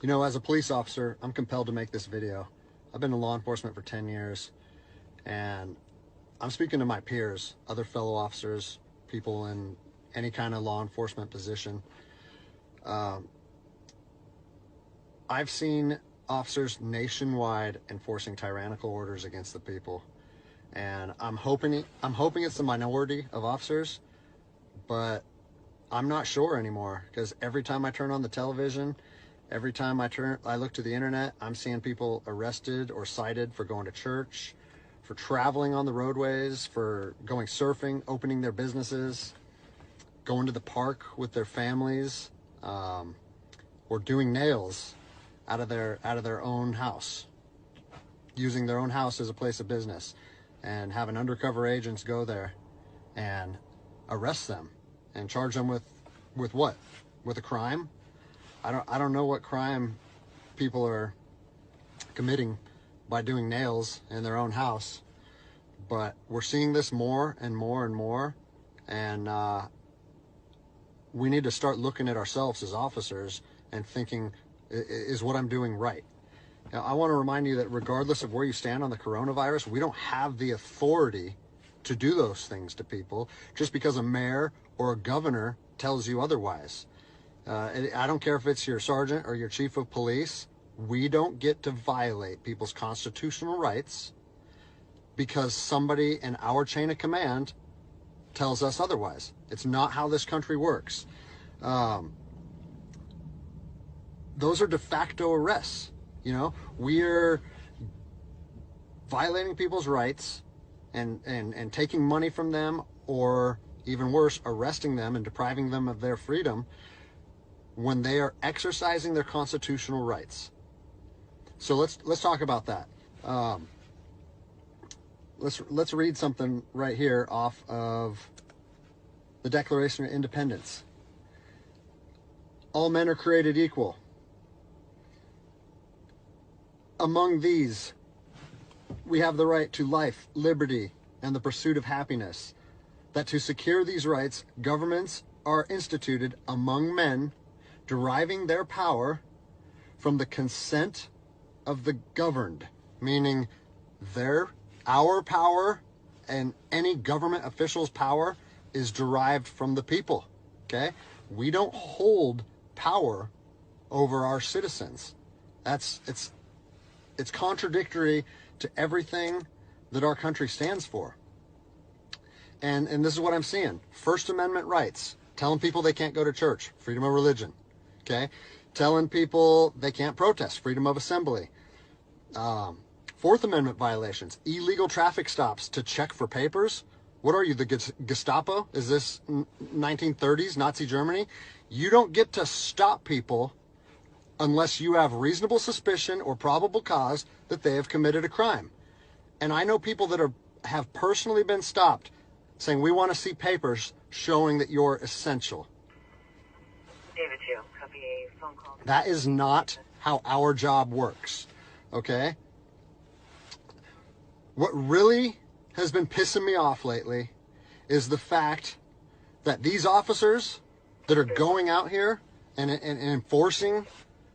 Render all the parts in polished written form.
You know, as a police officer, I'm compelled to make this video. I've been in law enforcement for 10 years, and I'm speaking to my peers, other fellow officers, people in any kind of law enforcement position. I've seen officers nationwide enforcing tyrannical orders against the people, and I'm hoping it's the minority of officers, but I'm not sure anymore, because every time I turn on the television, every time I look to the internet, I'm seeing people arrested or cited for going to church, for traveling on the roadways, for going surfing, opening their businesses, going to the park with their families, or doing nails out of their own house, using their own house as a place of business, and having undercover agents go there and arrest them and charge them with what? With a crime? I don't know what crime people are committing by doing nails in their own house, but we're seeing this more and more and more, and we need to start looking at ourselves as officers and thinking, is what I'm doing right? Now, I want to remind you that regardless of where you stand on the coronavirus, we don't have the authority to do those things to people just because a mayor or a governor tells you otherwise. I don't care if it's your sergeant or your chief of police. We don't get to violate people's constitutional rights because somebody in our chain of command tells us otherwise. It's not how this country works. Those are de facto arrests. You know, we're violating people's rights and taking money from them, or even worse, arresting them and depriving them of their freedom when they are exercising their constitutional rights. So let's talk about that. Let's read something right here off of the Declaration of Independence. All men are created equal. Among these, we have the right to life, liberty, and the pursuit of happiness. That to secure these rights, governments are instituted among men, deriving their power from the consent of the governed, meaning our power and any government official's power is derived from the people. Okay? We don't hold power over our citizens. It's contradictory to everything that our country stands for. And this is what I'm seeing. First Amendment rights, telling people they can't go to church, freedom of religion. Okay? Telling people they can't protest, freedom of assembly. Fourth Amendment violations, illegal traffic stops to check for papers. What are you, the Gestapo? Is this 1930s Nazi Germany? You don't get to stop people unless you have reasonable suspicion or probable cause that they have committed a crime. And I know people that have personally been stopped saying, we want to see papers showing that you're essential. David 2, copy a phone call. That is not how our job works, okay? What really has been pissing me off lately is the fact that these officers that are going out here and enforcing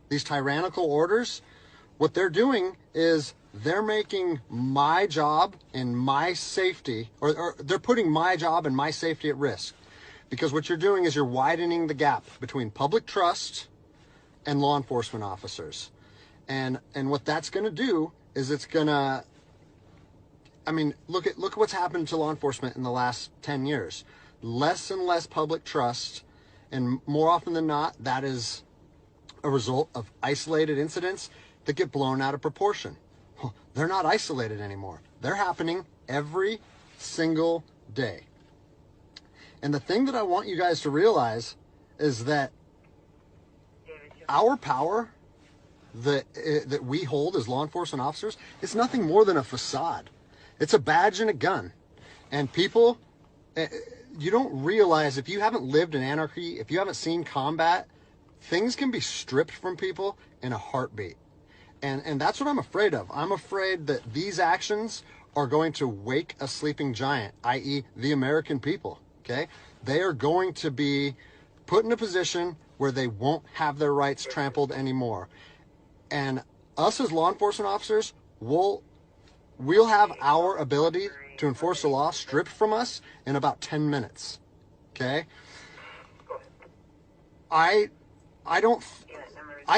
these tyrannical orders, what they're doing is they're making my job and my safety, or they're putting my job and my safety at risk. Because what you're doing is you're widening the gap between public trust and law enforcement officers. And what that's going to do is it's going to, I mean, look at what's happened to law enforcement in the last 10 years. Less and less public trust, and more often than not, that is a result of isolated incidents that get blown out of proportion. They're not isolated anymore. They're happening every single day. And the thing that I want you guys to realize is that our power that we hold as law enforcement officers is nothing more than a facade. It's a badge and a gun. And people, you don't realize, if you haven't lived in anarchy, if you haven't seen combat, things can be stripped from people in a heartbeat. And that's what I'm afraid of. I'm afraid that these actions are going to wake a sleeping giant, i.e. the American people, okay? They are going to be put in a position where they won't have their rights trampled anymore. And us as law enforcement officers, we'll have our ability to enforce the law stripped from us in about 10 minutes. Okay? I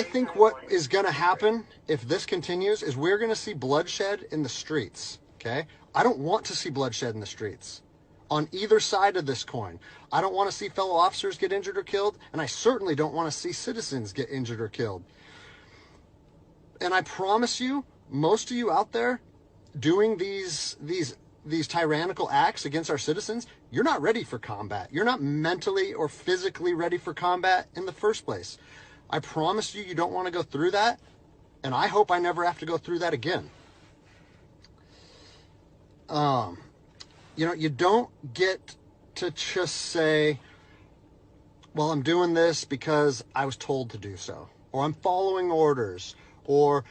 think what is going to happen if this continues is we're going to see bloodshed in the streets. Okay? I don't want to see bloodshed in the streets on either side of this coin. I don't want to see fellow officers get injured or killed, and I certainly don't want to see citizens get injured or killed. And I promise you, most of you out there doing these tyrannical acts against our citizens, you're not ready for combat. You're not mentally or physically ready for combat in the first place. I promise you, you don't want to go through that, and I hope I never have to go through that again. You don't get to just say, well, I'm doing this because I was told to do so, or I'm following orders, or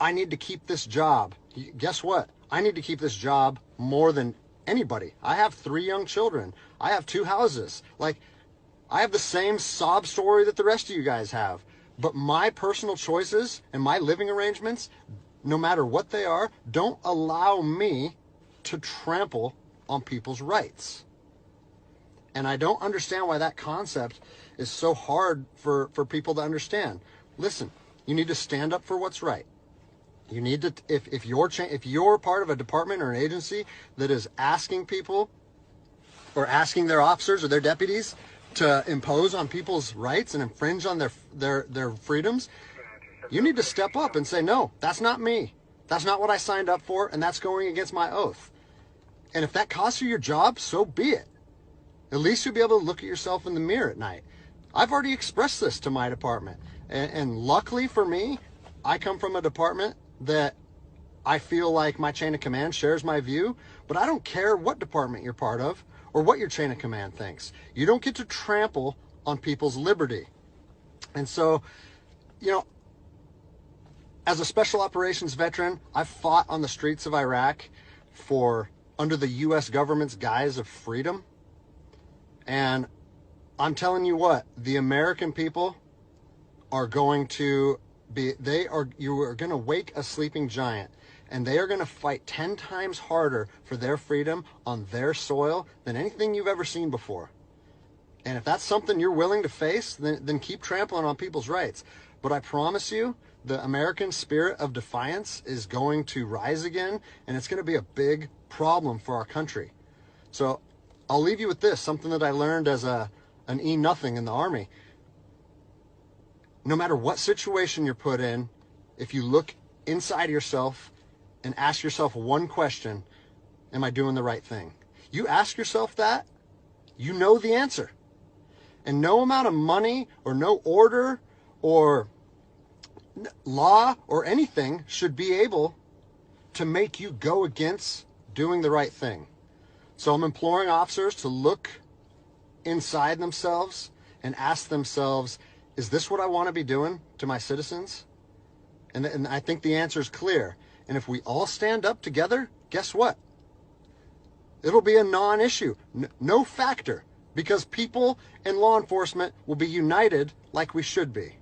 I need to keep this job. Guess what? I need to keep this job more than anybody. I have 3 young children. I have 2 houses. Like, I have the same sob story that the rest of you guys have. But my personal choices and my living arrangements, no matter what they are, don't allow me to trample on people's rights. And I don't understand why that concept is so hard for people to understand. Listen, you need to stand up for what's right. You need to, if you're part of a department or an agency that is asking people or asking their officers or their deputies to impose on people's rights and infringe on their freedoms, you need to step up and say, no, that's not me. That's not what I signed up for, and that's going against my oath. And if that costs you your job, so be it. At least you'll be able to look at yourself in the mirror at night. I've already expressed this to my department. And luckily for me, I come from a department that I feel like my chain of command shares my view, but I don't care what department you're part of or what your chain of command thinks. You don't get to trample on people's liberty. And so, as a special operations veteran, I've fought on the streets of Iraq under the U.S. government's guise of freedom. And I'm telling you what, the American people are going to you are going to wake a sleeping giant, and they are going to fight 10 times harder for their freedom on their soil than anything you've ever seen before. And if that's something you're willing to face, then keep trampling on people's rights. But I promise you, the American spirit of defiance is going to rise again, and it's going to be a big problem for our country. So I'll leave you with this, something that I learned as an E-nothing in the Army. No matter what situation you're put in, if you look inside yourself and ask yourself one question, am I doing the right thing? You ask yourself that, you know the answer. And no amount of money or no order or law or anything should be able to make you go against doing the right thing. So I'm imploring officers to look inside themselves and ask themselves, is this what I want to be doing to my citizens? And I think the answer is clear. And if we all stand up together, guess what? It'll be a non-issue, no factor, because people and law enforcement will be united like we should be.